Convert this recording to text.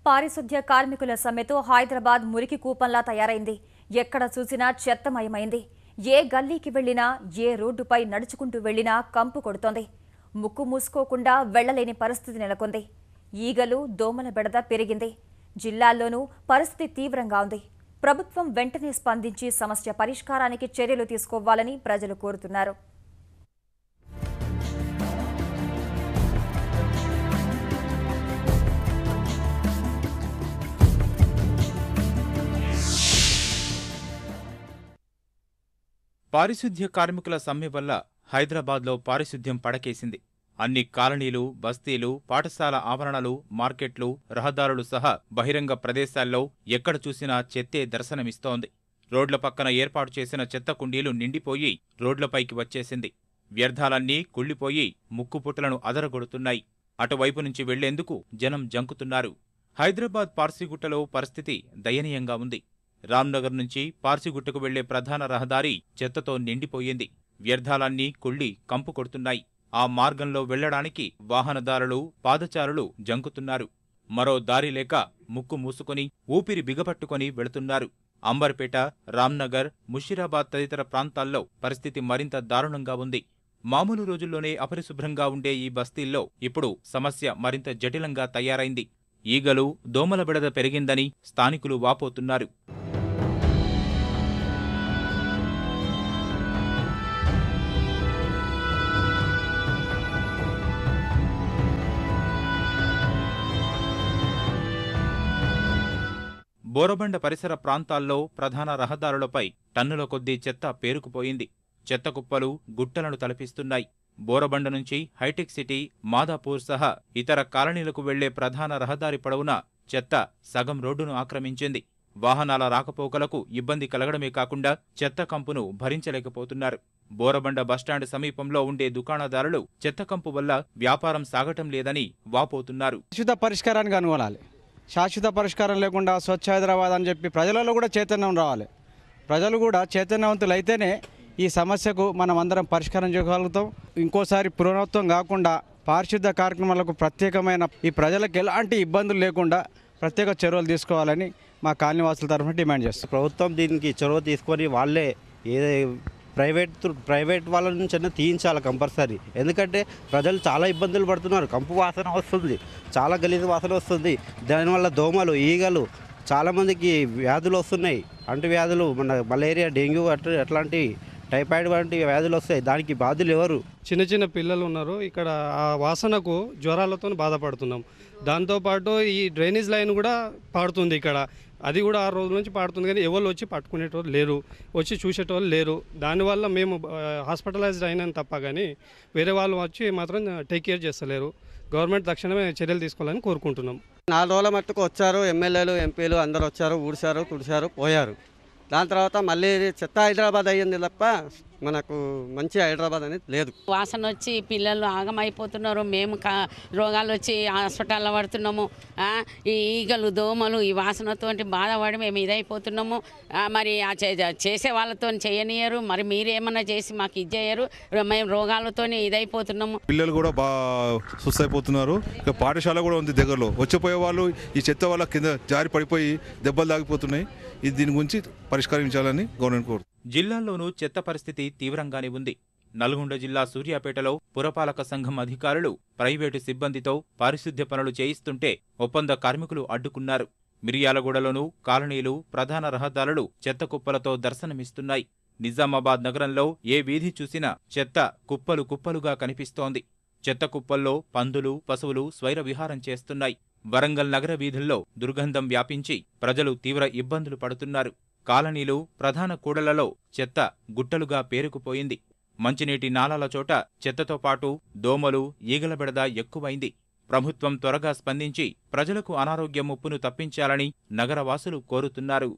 పారిశుద్ధ్య కార్మికుల సమ్మెతో హైదరాబాద్ మురికి కూపంలా తయారైంది. ఎక్కడ చూసినా చెత్తమయమైంది. ఏ గల్లీకి వెళ్లినా, ఏ రోడ్డుపై నడుచుకుంటూ వెళ్లినా కంపు కొడుతోంది. ముక్కు మూసుకోకుండా వెళ్లలేని పరిస్థితి నెలకొంది. ఈగలు, దోమల బెడద పెరిగింది. జిల్లాల్లోనూ పరిస్థితి తీవ్రంగా ఉంది. ప్రభుత్వం వెంటనే స్పందించి సమస్య పరిష్కారానికి చర్యలు తీసుకోవాలని ప్రజలు కోరుతున్నారు. పారిశుద్ధ్య కార్మికుల సమ్మె వల్ల హైదరాబాద్లో పారిశుద్ధ్యం పడకేసింది. అన్ని కాలనీలు, బస్తీలు, పాఠశాల ఆవరణలు, మార్కెట్లు, రహదారులు సహా బహిరంగ ప్రదేశాల్లో ఎక్కడ చూసినా చెత్తే దర్శనమిస్తోంది. రోడ్ల పక్కన ఏర్పాటు చేసిన చెత్త కుండీలు నిండిపోయి రోడ్లపైకి వచ్చేసింది. వ్యర్థాలన్నీ కుళ్లిపోయి ముక్కుపుటలను అదరగొడుతున్నాయి. అటువైపు నుంచి వెళ్లేందుకు జనం జంకుతున్నారు. హైదరాబాద్ పార్సిగుట్టలో పరిస్థితి దయనీయంగా ఉంది. రామ్నగర్ నుంచి పార్సిగుట్టకు వెళ్లే ప్రధాన రహదారి చెత్తతో నిండిపోయింది. వ్యర్థాలన్నీ కుళ్లి కంపు కొడుతున్నాయి. ఆ మార్గంలో వెళ్లడానికి వాహనదారులు, పాదచారులు జంకుతున్నారు. మరో దారి లేక ముక్కు మూసుకొని, ఊపిరి బిగపట్టుకొని వెళుతున్నారు. అంబర్పేట, రామ్నగర్, ముషీరాబాద్ తదితర ప్రాంతాల్లో పరిస్థితి మరింత దారుణంగా ఉంది. మామూలు రోజుల్లోనే అపరిశుభ్రంగా ఉండే ఈ బస్తీల్లో ఇప్పుడు సమస్య మరింత జటిలంగా తయారైంది. ఈగలు, దోమల బెడద పెరిగిందని స్థానికులు వాపోతున్నారు. బోరబండ పరిసర ప్రాంతాల్లో ప్రధాన రహదారులపై టన్నుల కొద్దీ చెత్త పేరుకుపోయింది. చెత్త కుప్పలు గుట్టలను తలపిస్తున్నాయి. బోరబండ నుంచి హైటెక్ సిటీ, మాదాపూర్ సహా ఇతర కాలనీలకు వెళ్లే ప్రధాన రహదారి పొడవునా చెత్త సగం రోడ్డును ఆక్రమించింది. వాహనాల రాకపోకలకు ఇబ్బంది కలగడమే కాకుండా చెత్త కంపును భరించలేకపోతున్నారు. బోరబండ బస్టాండ్ సమీపంలో ఉండే దుకాణదారులు చెత్త కంపు వల్ల వ్యాపారం సాగటం లేదని వాపోతున్నారు. పరిష్కారానికి అనుకోవాలి. శాశ్వత పరిష్కారం లేకుండా స్వచ్ఛ హైదరాబాద్ అని చెప్పి ప్రజలలో కూడా చైతన్యం రావాలి. ప్రజలు కూడా చైతన్యవంతులు అయితేనే ఈ సమస్యకు మనం అందరం పరిష్కారం చేయగలుగుతాం. ఇంకోసారి పునరావృతం కాకుండా పారిశుద్ధ కార్యక్రమాలకు ప్రత్యేకమైన ఈ ప్రజలకు ఎలాంటి ఇబ్బందులు లేకుండా ప్రత్యేక చర్యలు తీసుకోవాలని మా కాలనీవాసుల తరఫున డిమాండ్ చేస్తాం. ప్రభుత్వం దీనికి చొరవ తీసుకొని వాళ్ళే ప్రైవేట్ వాళ్ళ నుంచి అన్నా తీయించాలి కంపల్సరీ. ఎందుకంటే ప్రజలు చాలా ఇబ్బందులు పడుతున్నారు. కంపు వాసన వస్తుంది, చాలా గలీజు వాసన వస్తుంది. దానివల్ల దోమలు, ఈగలు, చాలామందికి వ్యాధులు వస్తున్నాయి. అంటువ్యాధులు, మన మలేరియా, డెంగ్యూ అట్లాంటి టైఫాయిడ్ వంటి వ్యాధులు వస్తాయి. దానికి బాధ్యులు ఎవరు? చిన్న చిన్న పిల్లలు ఉన్నారు. ఇక్కడ ఆ వాసనకు జ్వరాలతో బాధపడుతున్నాం. దాంతోపాటు ఈ డ్రైనేజ్ లైన్ కూడా పాడుతుంది. ఇక్కడ అది కూడా 6 రోజుల నుంచి పాడుతుంది. కానీ ఎవరు వచ్చి పట్టుకునేటోళ్ళు లేరు, వచ్చి చూసేటోళ్ళు లేరు. దానివల్ల మేము హాస్పిటలైజ్డ్ అయినాను తప్ప కానీ వేరే వాళ్ళు వచ్చి మాత్రం టేక్ కేర్ చేస్తలేరు. గవర్నమెంట్ తక్షణమే చర్యలు తీసుకోవాలని కోరుకుంటున్నాం. 4 రోజుల మట్టుకు వచ్చారు. ఎమ్మెల్యేలు, ఎంపీలు అందరు వచ్చారు, ఊడ్చారు, తుడిచారు, పోయారు. దాని తర్వాత మళ్ళీ చెత్త హైదరాబాద్ అయ్యింది తప్ప మనకు మంచి హైదరాబాద్ అనేది లేదు. వాసన వచ్చి పిల్లలు ఆగమైపోతున్నారు. మేము రోగాలు వచ్చి హాస్పిటల్లో పడుతున్నాము. ఈ ఈగలు, దోమలు, ఈ వాసనతో బాధపడి మేము ఇదైపోతున్నాము. మరి చేసే వాళ్ళతో చేయనియరు. మరి మీరేమన్నా చేసి మాకు ఇది చేయరు. మేము రోగాలతో ఇదైపోతున్నాము. పిల్లలు కూడా బాగా సుస్తైపోతున్నారు. ఇక పాఠశాల కూడా ఉంది దగ్గరలో. వచ్చిపోయే వాళ్ళు ఈ చెత్త వల్ల కింద జారి పడిపోయి దెబ్బలు తాగిపోతున్నాయి. ఇది దీని గురించి పరిష్కరించాలని గవర్నమెంట్ కోరు. జిల్లాల్లోనూ చెత్త పరిస్థితి తీవ్రంగానే ఉంది. నల్గొండ జిల్లా సూర్యాపేటలో పురపాలక సంఘం అధికారులు ప్రైవేటు సిబ్బందితో పారిశుద్ధ్య పనులు చేయిస్తుంటే ఒప్పంద కార్మికులు అడ్డుకున్నారు. మిర్యాలగూడలోనూ కాలనీలు, ప్రధాన రహదారులు చెత్త కుప్పలతో దర్శనమిస్తున్నాయి. నిజామాబాద్ నగరంలో ఏ వీధి చూసినా చెత్త కుప్పలు కుప్పలుగా కనిపిస్తోంది. చెత్త కుప్పల్లో పందులు, పశువులు స్వైర విహారం చేస్తున్నాయి. వరంగల్ నగర వీధుల్లో దుర్గంధం వ్యాపించి ప్రజలు తీవ్ర ఇబ్బందులు పడుతున్నారు. కాలనీలు, ప్రధాన కూడళ్లలో చెత్త గుట్టలుగా పేరుకుపోయింది. మంచినీటి నాలాల చోట చెత్తతో పాటు దోమలు, ఈగల బెడద ఎక్కువైంది. ప్రభుత్వం త్వరగా స్పందించి ప్రజలకు అనారోగ్య ముప్పును తప్పించాలని నగరవాసులు కోరుతున్నారు.